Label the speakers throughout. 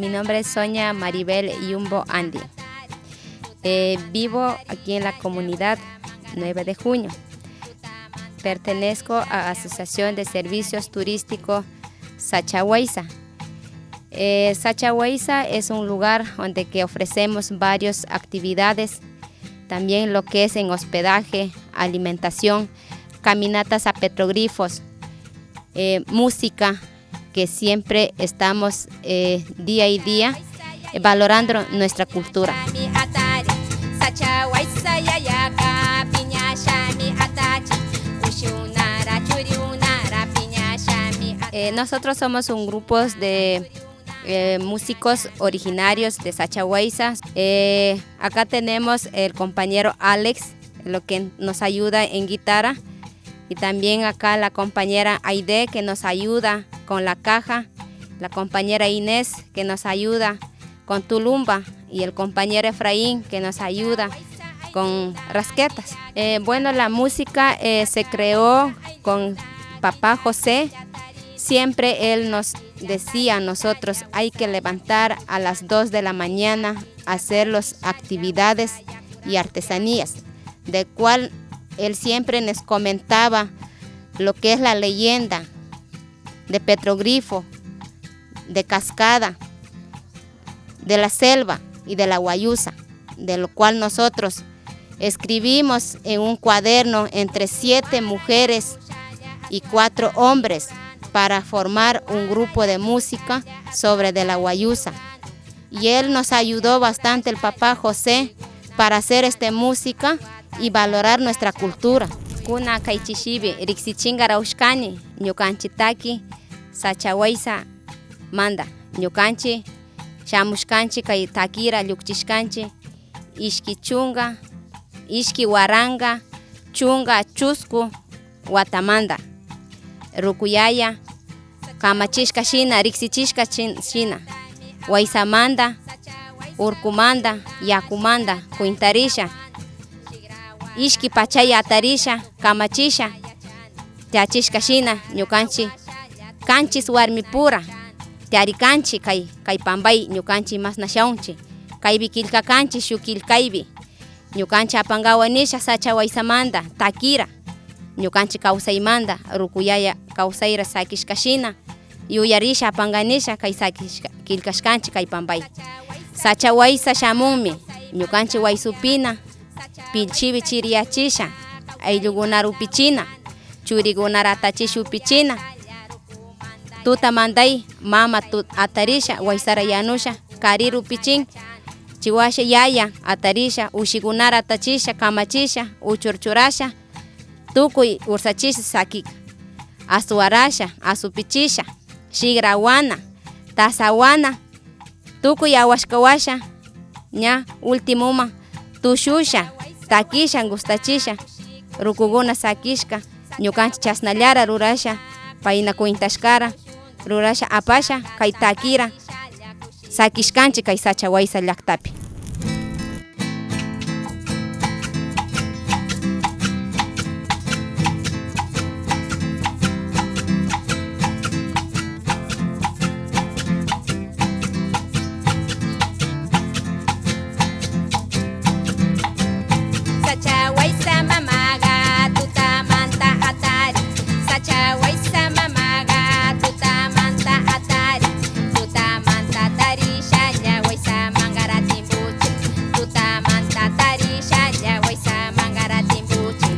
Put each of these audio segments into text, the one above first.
Speaker 1: Mi nombre es Sonia Maribel Yumbo Andy. Vivo aquí en la comunidad 9 de junio. Pertenezco a la Asociación de Servicios Turísticos Sachahuaysa. Sachahuaysa es un lugar donde que ofrecemos varias actividades, también lo que es en hospedaje, alimentación, caminatas a petroglifos, música, que siempre estamos día y día valorando nuestra cultura. Nosotros somos un grupo de músicos originarios de Sachahuaysa. Acá tenemos el compañero Alex, lo que nos ayuda en guitarra, y también acá la compañera Aide, que nos ayuda con la caja, la compañera Inés, que nos ayuda con tulumba, y el compañero Efraín, que nos ayuda con rasquetas. Bueno, la música se creó con papá José. Siempre él nos decía a nosotros, hay que levantar a las 2 de la mañana, hacer las actividades y artesanías, de cual él siempre nos comentaba lo que es la leyenda de petroglifo, de cascada, de la selva y de la guayusa, de lo cual nosotros escribimos en un cuaderno entre 7 mujeres y 4 hombres para formar un grupo de música sobre de la guayusa. Y él nos ayudó bastante, el papá José, para hacer esta música y valorar nuestra cultura. Kuna kaychishibi riksichinga raushkani, ñukanchitaki Sachahuaysa manda. Ñukanchi shamushkanchi kay takira llukchishkanchi, ishki chunga, ishki waranga, chunga chusku watamanda. Rukuyaya kamachishka shina, riksichishka shina, waysamanda, urkumanda, yakumanda, kuintarisha, ishki pachaya atarisha, kamachisha, tiachishka shina, ñukanchi kanchis warmi pura, tiarikanchi kay pambay, ñukanchi mas nashaunchi, kaybi kilka kanchi shukil kaybi, ñukanchi apangawanisha Sachahuaysamanta, takira, ñukanchi kawsaymanta, rukuyaya kawsayra sakishkashina, yuyarisha apanganisha kay kilkashkanchi kay pambay. Sachahuaysa shamunmi, ñukanchi waysupina, pilchibi chiriachisha, ayllukunara upichina, churikunara atachisha upichina, tuta manday mama atarisha, waysara yanusha, karir upichin, chiwasha yaya atarisha, ushikunara atachisha, kamachisha, uchurchurasha, tukuy ursachisha sakika, asuarasha, asupichisha, shigrawana, tasawana, tukuy awashkawasha, ña ultimuma tushusha, takisha, gustachisha, rukuguna sakishka, ñukanchi chasnallara rurasha, payna kuintashkara, rurasha apasha, kay takira, sakishkanchi kay Sachahuaysa llaqtapi.
Speaker 2: Sachahuaysa mamaga tutamanta atari, Sachahuaysa mamaga tutamanta atari, tutamanta tarisha llahuaysa mangara timbuchi, tutamanta tarisha llahuaysa mangara timbuchi.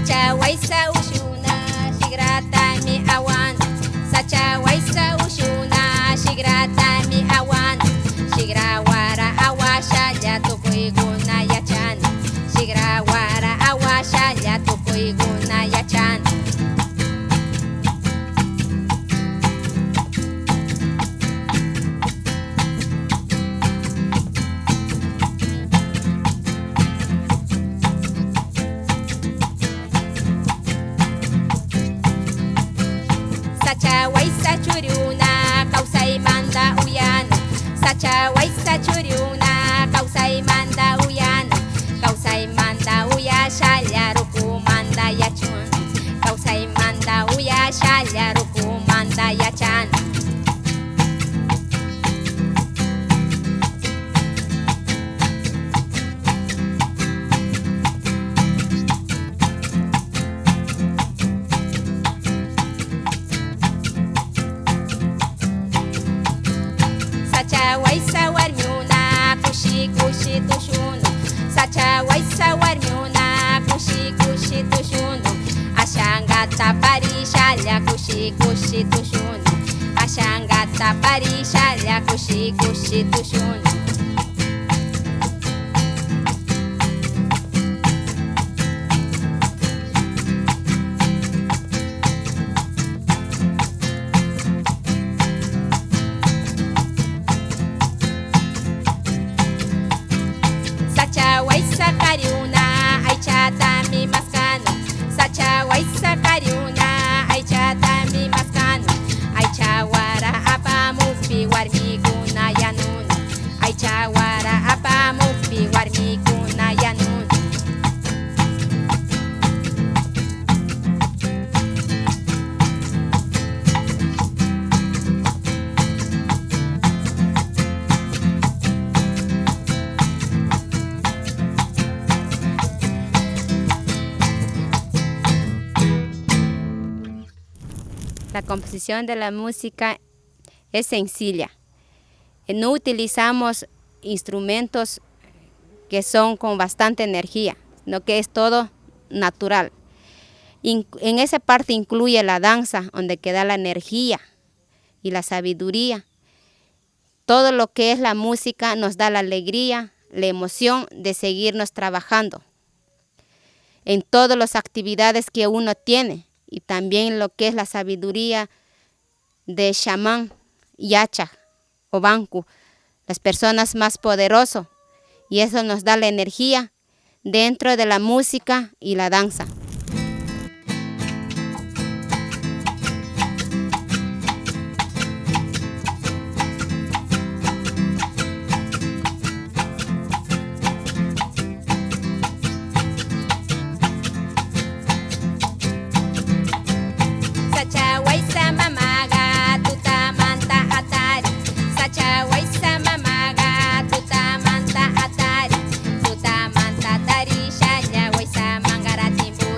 Speaker 2: Sacha waisa ushuna shigrata mi awan. Sacha waisa ushuna shigrata mi awan. Shigrawara awasha ya tukuiguna yachan. Shigrawara awasha ya tukuiguna yachan. Sacha waisa churiuna kausai manda uyano. Sacha waisa churiuna kausai manda uyano. Kausai manda uya shalya ruku manda yachun. Kausai manda uya shalya ruku manda yachan. Sacha waisa warmiuna kushi kushi tushunu. Sacha waisa warmiuna kushi kushi tushunu. Ashangata parishalya kushi kushi tushunu. Ashangata parishalya kushi kushi tushunu. Sacha waisa kariuna aichata mi maskano. Sacha waisa kariuna aichata mi maskano. Aichawara apamupi warmikuna yanun. Aichawara apamupi warmikuna yanun.
Speaker 1: La composición de la música es sencilla. No utilizamos instrumentos que son con bastante energía, sino que es todo natural. En esa parte incluye la danza, donde queda la energía y la sabiduría. Todo lo que es la música nos da la alegría, la emoción de seguirnos trabajando en todas las actividades que uno tiene. Y también lo que es la sabiduría de chamán, yacha o banco, las personas más poderosas. Y eso nos da la energía dentro de la música y la danza.
Speaker 2: Sacha waisa mamaga tutamanta atari. Sacha waisa mamaga tutamanta atari. Tutamanta tari shanya waisa mangara timbu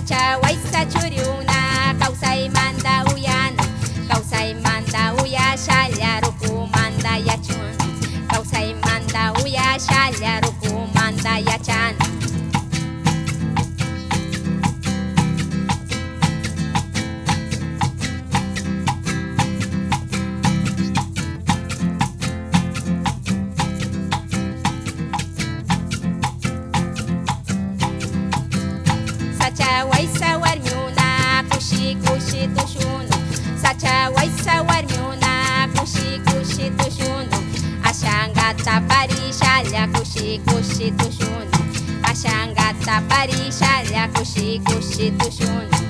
Speaker 2: Sacha waisa churiuna kawsaymanta uyana kawsaymanta uyashalla rukumanta yachun kawsaymanta uyashalla rukumanta yachana Sacha waisa warmiuna kushi kushi tushunu Sacha waisa warmiuna kushi kushi tushunu Ashangata parishalya kushi kushi tushunu Ashangata parishalya kushi kushi tushunu